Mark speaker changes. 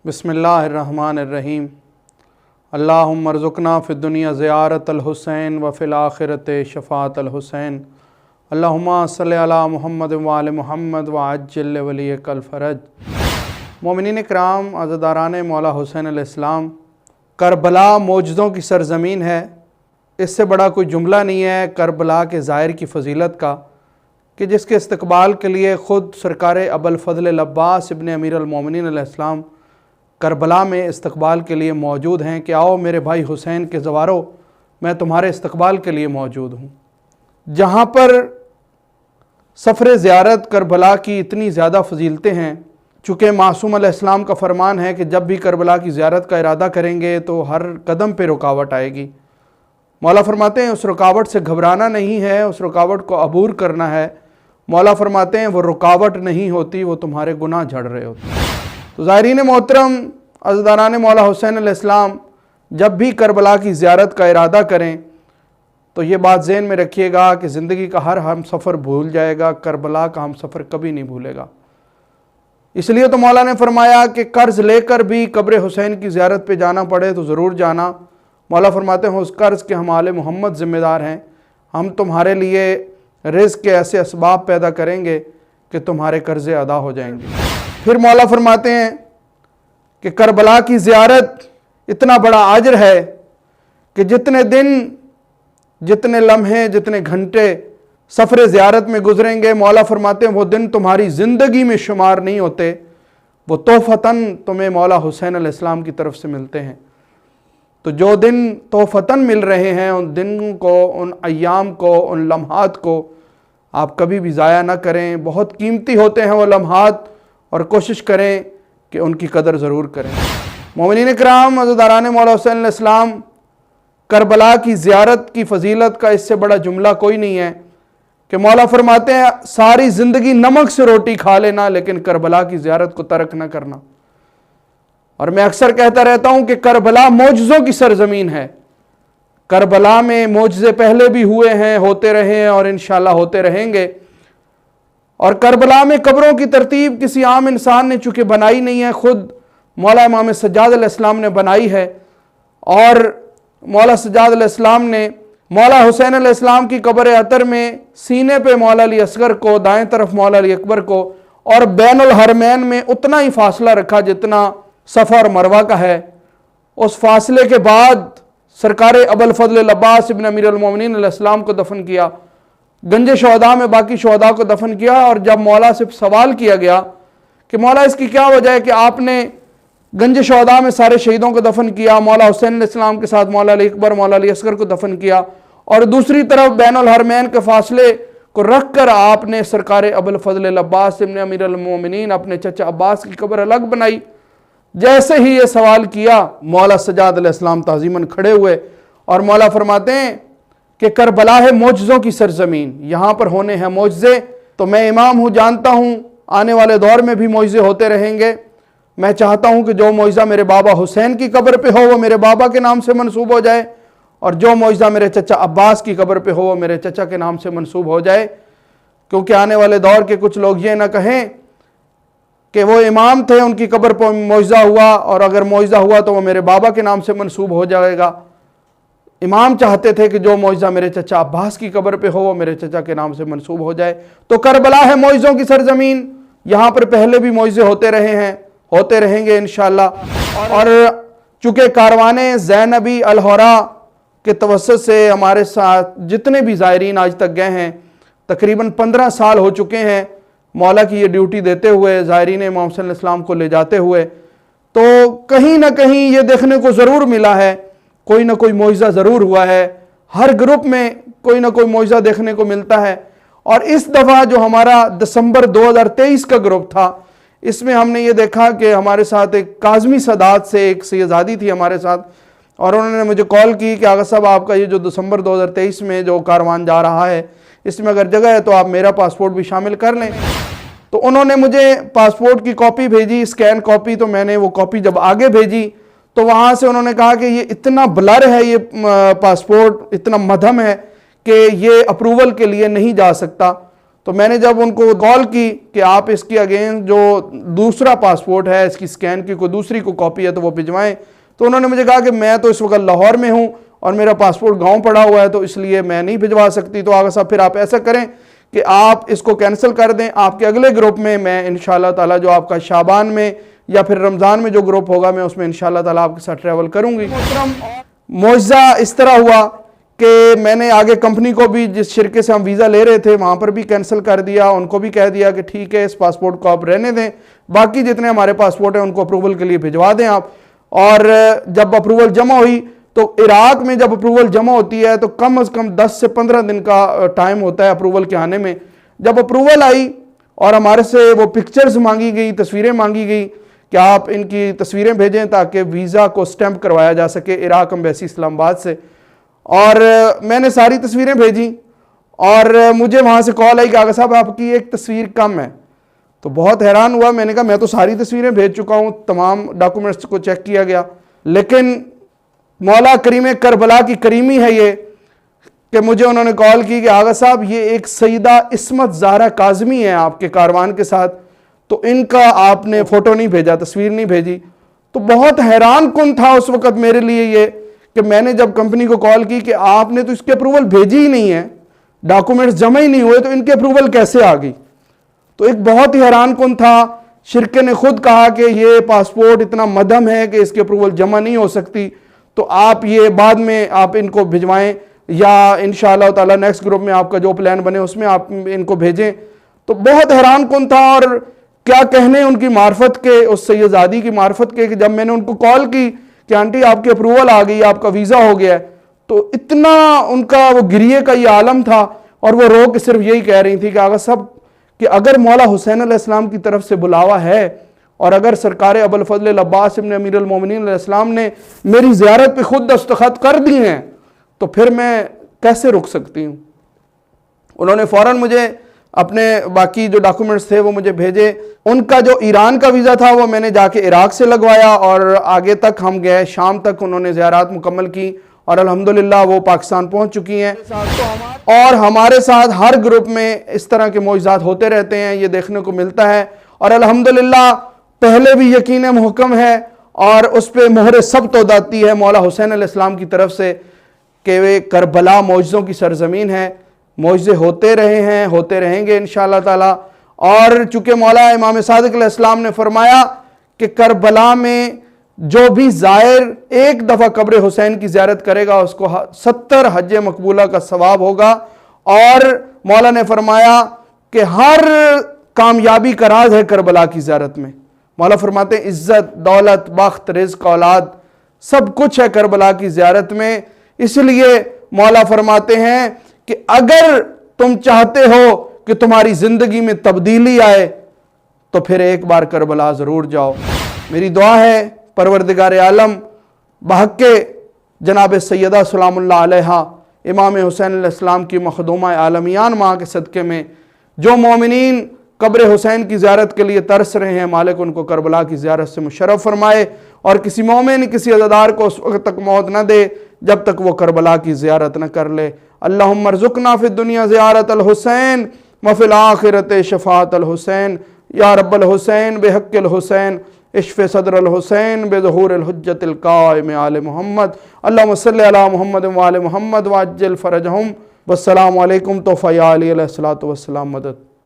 Speaker 1: बिस्मिल्लाहिर्रहमानिर्रहीम। अल्लाहुम्मा अर्ज़ुक़ना फ़िद्दुनिया ज़ियारतल हुसैन व फ़िल आख़िरति शफ़ाअतल हुसैन। अल्लाहुम्मा सल्लि अला मुहम्मद व आलि मुहम्मद व अज्जिल वलियकल फ़रज। मोमिनीन किराम, अज़ादारान मौला हुसैन अलैहिस्सलाम, करबला मौजज़ों की सरज़मीन है। इससे बड़ा कोई जुमला नहीं है करबला के ज़ाहिर की फ़जीलत का कि जिसके इस्तक़बाल के लिए ख़ुद सरकार अबुल फ़ज़ल अब्बास इब्न अमीर अल-मोमिनीन अलैहिस्सलाम करबला में इस्तक़बाल के लिए मौजूद हैं कि आओ मेरे भाई हुसैन के ज़वारो, मैं तुम्हारे इस्तक़बाल के लिए मौजूद हूँ। जहाँ पर सफ़र ज़ियारत करबला की इतनी ज़्यादा फ़जीलतें हैं, चूँकि मासूम अलैहिस्सलाम का फ़रमान है कि जब भी करबला की ज़ियारत का इरादा करेंगे तो हर कदम पे रुकावट आएगी। मौला फरमाते हैं उस रुकावट से घबराना नहीं है, उस रुकावट को अबूर करना है। मौला फरमाते हैं वो रुकावट नहीं होती, वो तुम्हारे गुनाह झड़ रहे होते। तो ज़ाहिरीन मोहतरम, अज़दारान मौला हुसैन अलैहिस्सलाम जब भी करबला की ज़ियारत का इरादा करें तो ये बात ज़हन में रखिएगा कि ज़िंदगी का हर हम सफ़र भूल जाएगा, करबला का हम सफ़र कभी नहीं भूलेगा। इसलिए तो मौला ने फरमाया कि कर्ज़ लेकर भी कब्र हुसैन की ज़ियारत पे जाना पड़े तो ज़रूर जाना। मौला फरमाते हैं उस कर्ज़ के हम आले मोहम्मद ज़िम्मेदार हैं, हम तुम्हारे लिए रिज़्क़ के ऐसे असबाब पैदा करेंगे कि तुम्हारे कर्ज़े अदा हो जाएंगे। फिर मौला फरमाते हैं कि करबला की ज़ियारत इतना बड़ा अजर है कि जितने दिन, जितने लम्हे, जितने घंटे सफ़र ज़ियारत में गुजरेंगे, मौला फरमाते हैं वो दिन तुम्हारी ज़िंदगी में शुमार नहीं होते, वो तोहफ़तन तुम्हें मौला हुसैन अलैहिस्सलाम की तरफ से मिलते हैं। तो जो दिन तोहफ़तन मिल रहे हैं, उन दिन को, उन अय्याम को, उन लम्हात को आप कभी भी ज़ाया ना करें। बहुत कीमती होते हैं वो लम्हात और कोशिश करें कि उनकी कदर ज़रूर करें। मोमिनीन किराम, अज़दारान मौला हुसैन अलैहिस्सलाम, करबला की ज़ियारत की फ़जीलत का इससे बड़ा जुमला कोई नहीं है कि मौला फरमाते हैं सारी ज़िंदगी नमक से रोटी खा लेना लेकिन करबला की ज़ियारत को तर्क न करना। और मैं अक्सर कहता रहता हूँ कि करबला मौजज़ों की सरज़मीन है। करबला में मौजज़े पहले भी हुए हैं, होते रहे हैं और इंशाअल्लाह होते रहेंगे। और करबला में कब्रों की तरतीब किसी आम इंसान ने चूँकि बनाई नहीं है, ख़ुद मौला इमाम सज्जाद अलैहिस्सलाम ने बनाई है। और मौला सज्जाद अलैहिस्सलाम ने मौला हुसैन अलैहिस्सलाम की कब्र अतर में सीने पे मौला अली असगर को, दाएं तरफ मौला अली अकबर को और बैनुल हरमैन में उतना ही फासला रखा जितना सफ़ा और मरवा का है। उस फासले के बाद सरकार अबुल फ़ज़ल अब्बास इब्न अमीर अल-मोमिनीन अलैहिस्सलाम को दफन किया, गंज शहदा में बाकी शहदा को दफन किया। और जब मौला से सवाल किया गया कि मौला इसकी क्या वजह है कि आपने गंज शहदा में सारे शहीदों को दफन किया, मौला हुसैन अलैहिस्सलाम के साथ मौला अली अकबर, मौला अली असगर को दफन किया और दूसरी तरफ बैनुल हरमैन के फासले को रख कर आपने सरकार अबुल फ़ज़ल अब्बास इब्न अमीर अल-मोमिनीन अपने चचा अब्बास की कब्र अलग बनाई। जैसे ही ये सवाल किया, मौला सज्जाद अलैहिस्सलाम ताज़ीमन खड़े हुए और मौला फरमाते हैं कि करबला है मौजज़ों की सरज़मीन, यहाँ पर होने हैं मौजज़े। तो मैं इमाम हूँ, जानता हूँ आने वाले दौर में भी मौजज़े होते रहेंगे। मैं चाहता हूँ कि जो मौजज़ा मेरे बाबा हुसैन की कब्र पे हो वो मेरे बाबा के नाम से मंसूब हो जाए और जो मौजज़ा मेरे चचा अब्बास की कब्र पे हो वो मेरे चचा के नाम से मंसूब हो जाए। क्योंकि आने वाले दौर के कुछ लोग ये ना कहें कि वो इमाम थे, उनकी कब्र पर मौजज़ा हुआ और अगर मौजज़ा हुआ तो वो मेरे बाबा के नाम से मंसूब हो जाएगा। इमाम चाहते थे कि जो मौजज़ा मेरे चचा अब्बास की कब्र पे हो वो मेरे चचा के नाम से मंसूब हो जाए। तो करबला है मौजज़ों की सरज़मीन, यहाँ पर पहले भी मौजज़े होते रहे हैं, होते रहेंगे इंशाअल्लाह। और चूँकि कारवाने ज़ैनबी अल-हौरा के तवस्सुत से हमारे साथ जितने भी ज़ायरीन आज तक गए हैं, तकरीबन 15 साल हो चुके हैं मौला की ये ड्यूटी देते हुए, ज़ायरीन इमाम हुसैन अलैहिस्सलाम को ले जाते हुए। तो कहीं ना कहीं ये देखने को ज़रूर मिला है, कोई ना कोई मौजज़ा ज़रूर हुआ है। हर ग्रुप में कोई ना कोई मौजज़ा देखने को मिलता है। और इस दफ़ा जो हमारा दिसंबर 2023 का ग्रुप था, इसमें हमने ये देखा कि हमारे साथ एक काज़मी सदात से एक सैयदादी थी हमारे साथ और उन्होंने मुझे कॉल की कि आगा साहब आपका ये जो दिसंबर 2023 में जो कारवान जा रहा है इसमें अगर जगह है तो आप मेरा पासपोर्ट भी शामिल कर लें। तो उन्होंने मुझे पासपोर्ट की कॉपी भेजी, स्कैन कॉपी। तो मैंने वो कॉपी जब आगे भेजी तो वहाँ से उन्होंने कहा कि ये इतना ब्लर है, ये पासपोर्ट इतना मध्यम है कि ये अप्रूवल के लिए नहीं जा सकता। تو میں نے جب ان کو کال کی کہ آپ اس کی اگین جو دوسرا پاسپورٹ ہے اس کی سکین کی کوئی دوسری کو کاپی ہے تو وہ بھجوائیں، تو انہوں نے مجھے کہا کہ میں تو اس وقت لاہور میں ہوں اور میرا پاسپورٹ گاؤں پڑا ہوا ہے تو اس لیے میں نہیں بھجوا سکتی۔ تو آغا صاحب پھر آپ ایسا کریں کہ آپ اس کو کینسل کر دیں، آپ کے اگلے گروپ میں میں انشاءاللہ تعالی جو آپ کا شعبان میں یا پھر رمضان میں جو گروپ ہوگا میں اس میں انشاءاللہ تعالی آپ کے ساتھ ٹریول کروں گی۔ معجزہ اس طرح ہوا کہ میں نے آگے کمپنی کو بھی جس شرکے سے ہم ویزا لے رہے تھے وہاں پر بھی کینسل کر دیا، ان کو بھی کہہ دیا کہ ٹھیک ہے اس پاسپورٹ کو آپ رہنے دیں، باقی جتنے ہمارے پاسپورٹ ہیں ان کو اپروول کے لیے بھجوا دیں آپ۔ اور جب اپروول جمع ہوئی تو عراق میں جب اپروول جمع ہوتی ہے تو کم از کم 10 سے 15 دن کا ٹائم ہوتا ہے اپروول کے آنے میں۔ جب اپروول آئی اور ہمارے سے وہ پکچرز مانگی گئی، تصویریں مانگی گئی کہ آپ ان کی تصویریں بھیجیں تاکہ ویزا کو سٹیمپ کروایا جا سکے عراق ایمبیسی اسلام آباد سے، اور میں نے ساری تصویریں بھیجیں اور مجھے وہاں سے کال آئی کہ آغا صاحب آپ کی ایک تصویر کم ہے۔ تو بہت حیران ہوا، میں نے کہا میں تو ساری تصویریں بھیج چکا ہوں، تمام ڈاکومنٹس کو چیک کیا گیا، لیکن مولا کریم کربلا کی کریمی ہے یہ کہ مجھے انہوں نے کال کی کہ آغا صاحب یہ ایک سیدہ عصمت زہرا کاظمی ہے آپ کے کاروان کے ساتھ، تو ان کا آپ نے فوٹو نہیں بھیجا، تصویر نہیں بھیجی۔ تو بہت حیران کن تھا اس وقت میرے لیے یہ کہ میں نے جب کمپنی کو کال کی کہ آپ نے تو اس کے اپروول بھیجی ہی نہیں ہے، ڈاکومنٹس جمع ہی نہیں ہوئے تو ان کے اپروول کیسے آ گئی؟ تو ایک بہت ہی حیران کن تھا۔ شرکے نے خود کہا کہ یہ پاسپورٹ اتنا مدھم ہے کہ اس کے اپروول جمع نہیں ہو سکتی، تو آپ یہ بعد میں آپ ان کو بھجوائیں یا انشاءاللہ تعالی نیکسٹ گروپ میں آپ کا جو پلان بنے اس میں آپ ان کو بھیجیں۔ تو بہت حیران کن تھا، اور کیا کہنے ان کی معرفت کے، اس سیدزادی کی معرفت کے، کہ جب میں نے ان کو کال کی کہ آنٹی آپ کے اپروول آ گئی، آپ کا ویزا ہو گیا ہے، تو اتنا ان کا وہ گریے کا یہ عالم تھا، اور وہ رو کے صرف یہی کہہ رہی تھی کہ آغا صاحب کہ اگر مولا حسین علیہ السلام کی طرف سے بلاوا ہے اور اگر سرکار ابوالفضل العباس ابن امیر المومنین علیہ السلام نے میری زیارت پہ خود دستخط کر دی ہیں تو پھر میں کیسے رک سکتی ہوں؟ انہوں نے فوراً مجھے اپنے باقی جو ڈاکومنٹس تھے وہ مجھے بھیجے۔ ان کا جو ایران کا ویزا تھا وہ میں نے جا کے عراق سے لگوایا، اور آگے تک ہم گئے، شام تک انہوں نے زیارات مکمل کی، اور الحمدللہ وہ پاکستان پہنچ چکی ہیں۔ اور ہمارے ساتھ ہر گروپ میں اس طرح کے معجزات ہوتے رہتے ہیں، یہ دیکھنے کو ملتا ہے، اور الحمدللہ پہلے بھی یقین محکم ہے اور اس پہ مہر ثبت ہو جاتی ہے مولا حسین علیہ السلام کی طرف سے کہ وہ کربلا معجزوں کی سرزمین ہے۔ معجزے ہوتے رہے ہیں، ہوتے رہیں گے انشاءاللہ تعالی، اور چونکہ مولا امام صادق علیہ السلام نے فرمایا کہ کربلا میں جو بھی زائر ایک دفعہ قبر حسین کی زیارت کرے گا اس کو 70 حج مقبولہ کا ثواب ہوگا، اور مولا نے فرمایا کہ ہر کامیابی کا راز ہے کربلا کی زیارت میں۔ مولا فرماتے ہیں عزت، دولت، بخت، رزق، اولاد سب کچھ ہے کربلا کی زیارت میں۔ اس لیے مولا فرماتے ہیں کہ اگر تم چاہتے ہو کہ تمہاری زندگی میں تبدیلی آئے تو پھر ایک بار کربلا ضرور جاؤ۔ میری دعا ہے پروردگار عالم بحق جناب سیدہ سلام اللہ علیہا امام حسین علیہ السلام کی مخدومہ عالمیان ماں کے صدقے میں جو مومنین قبر حسین کی زیارت کے لیے ترس رہے ہیں، مالک ان کو کربلا کی زیارت سے مشرف فرمائے، اور کسی مومن کسی عزادار کو اس وقت تک موت نہ دے جب تک وہ کربلا کی زیارت نہ کر لے۔ اللہم ارزقنا فی الدنیا زیارت الحسین وفی الآخرت شفاعت الحسین، یا رب الحسین بحق الحسین اشف صدر الحسین بظہور الحجت القائم آل محمد، اللہم صلی علی محمد وآل محمد وعجل فرجہم، والسلام علیکم توفیع علی علیہ الصلوۃ والسلام مدد۔